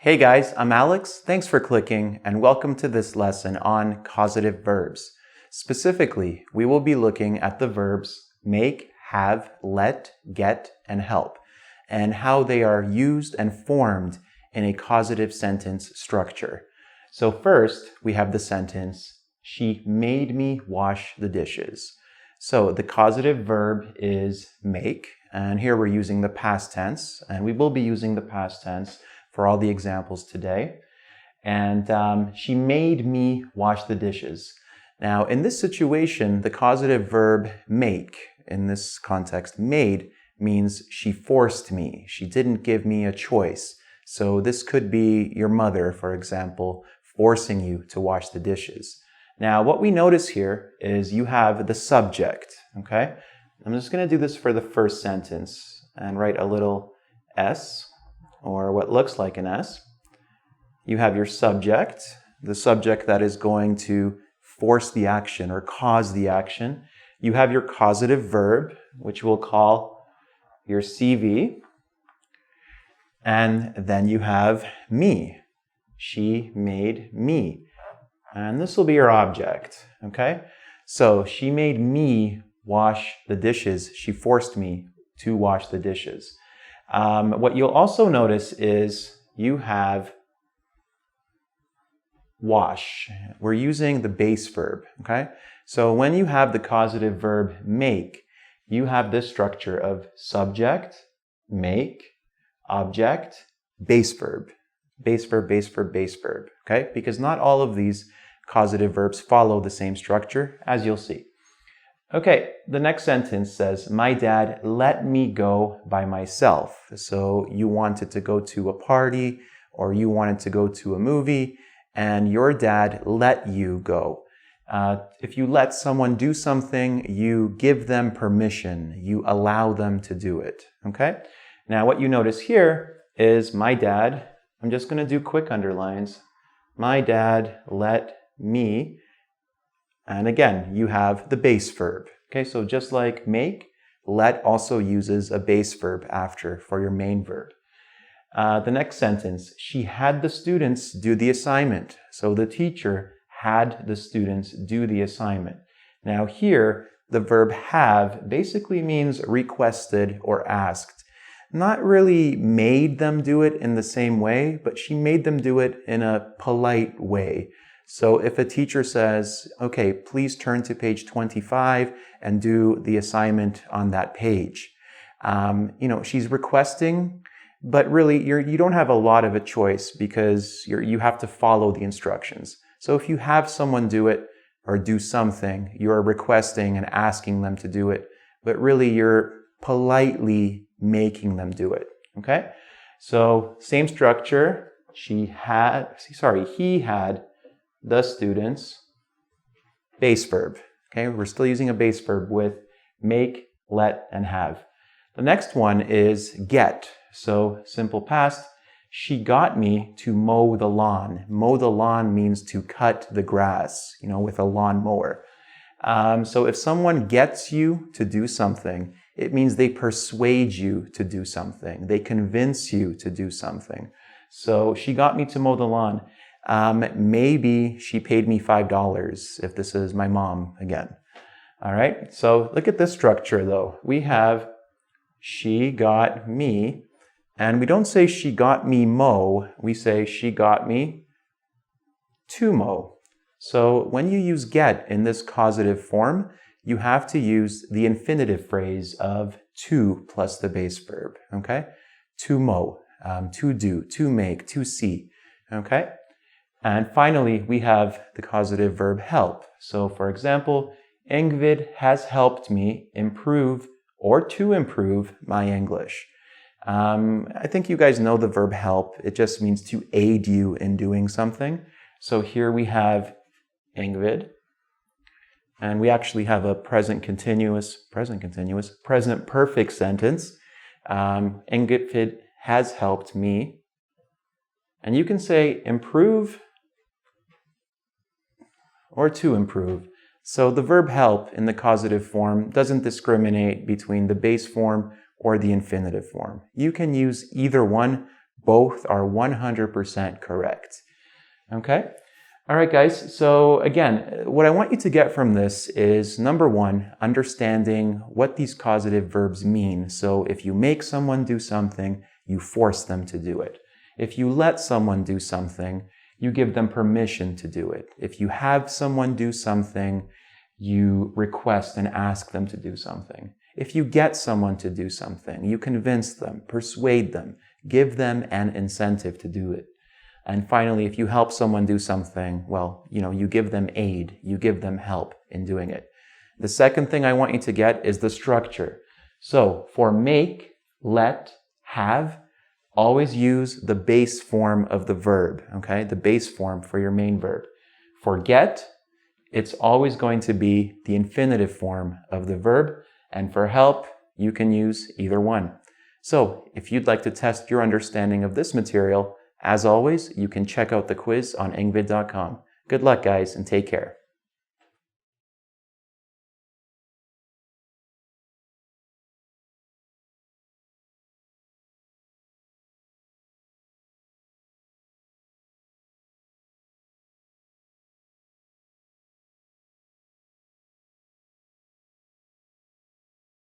Hey guys, I'm Alex. Thanks for clicking and welcome to this lesson on causative verbs. Specifically, we will be looking at the verbs make, have, let, get, and help, and how they are used and formed in a causative sentence structure. So first, we have the sentence, she made me wash the dishes. So the causative verb is make, and here we're using the past tense, and we will be using the past tense for all the examples today. And she made me wash the dishes. Now, in this situation, the causative verb make, in this context, made, means she forced me. She didn't give me a choice. So this could be your mother, for example, forcing you to wash the dishes. Now, what we notice here is you have the subject, okay? I'm just going to do this for the first sentence and write a little S, or what looks like an S. You have your subject, the subject that is going to force the action or cause the action. You have your causative verb, which we'll call your CV. And then you have me. She made me. And this will be your object, okay? So she made me wash the dishes. She forced me to wash the dishes. What you'll also notice is you have wash. We're using the base verb, okay? So when you have the causative verb make, you have this structure of subject, make, object, base verb. Base verb, base verb, base verb, okay? Because not all of these causative verbs follow the same structure, as you'll see. Okay, the next sentence says, my dad let me go by myself. So you wanted to go to a party or you wanted to go to a movie and your dad let you go. If you let someone do something, you give them permission. You allow them to do it, okay? Now what you notice here is my dad, I'm just going to do quick underlines. My dad let me. And again, you have the base verb. Okay, so just like make, let also uses a base verb after for your main verb. The next sentence, she had the students do the assignment. So the teacher had the students do the assignment. Now here, the verb have basically means requested or asked. Not really made them do it in the same way, but she made them do it in a polite way. So if a teacher says, okay, please turn to page 25 and do the assignment on that page. She's requesting, but really you don't have a lot of a choice because you have to follow the instructions. So if you have someone do it or do something, you're requesting and asking them to do it, but really you're politely making them do it, okay? So same structure, he had the students, base verb. Okay, we're still using a base verb with make, let, and have. The next one is get. So simple past, she got me to mow the lawn. Mow the lawn means to cut the grass, with a lawn mower. So if someone gets you to do something, it means they persuade you to do something. They convince you to do something. So she got me to mow the lawn. Maybe she paid me $5 if this is my mom again. All right, so look at this structure though. We have she got me, and we don't say she got me mow, we say she got me to mow. So when you use get in this causative form, you have to use the infinitive phrase of to plus the base verb, okay? To mow, to do, to make, to see, okay? And finally, we have the causative verb help. So for example, engVid has helped me improve or to improve my English. I think you guys know the verb help. It just means to aid you in doing something. So here we have engVid. And we actually have a present perfect sentence. engVid has helped me. And you can say improve or to improve. So the verb help in the causative form doesn't discriminate between the base form or the infinitive form. You can use either one Both are 100% correct. Okay? All right, guys. So again, what I want you to get from this is, number one, understanding what these causative verbs mean. So if you make someone do something, you force them to do it. If you let someone do something, you give them permission to do it. If you have someone do something, you request and ask them to do something. If you get someone to do something, you convince them, persuade them, give them an incentive to do it. And finally, if you help someone do something, well, you give them aid, you give them help in doing it. The second thing I want you to get is the structure. So for make, let, have, always use the base form of the verb, okay? The base form for your main verb. For get, it's always going to be the infinitive form of the verb. And for help, you can use either one. So if you'd like to test your understanding of this material, as always, you can check out the quiz on engVid.com. Good luck, guys, and take care.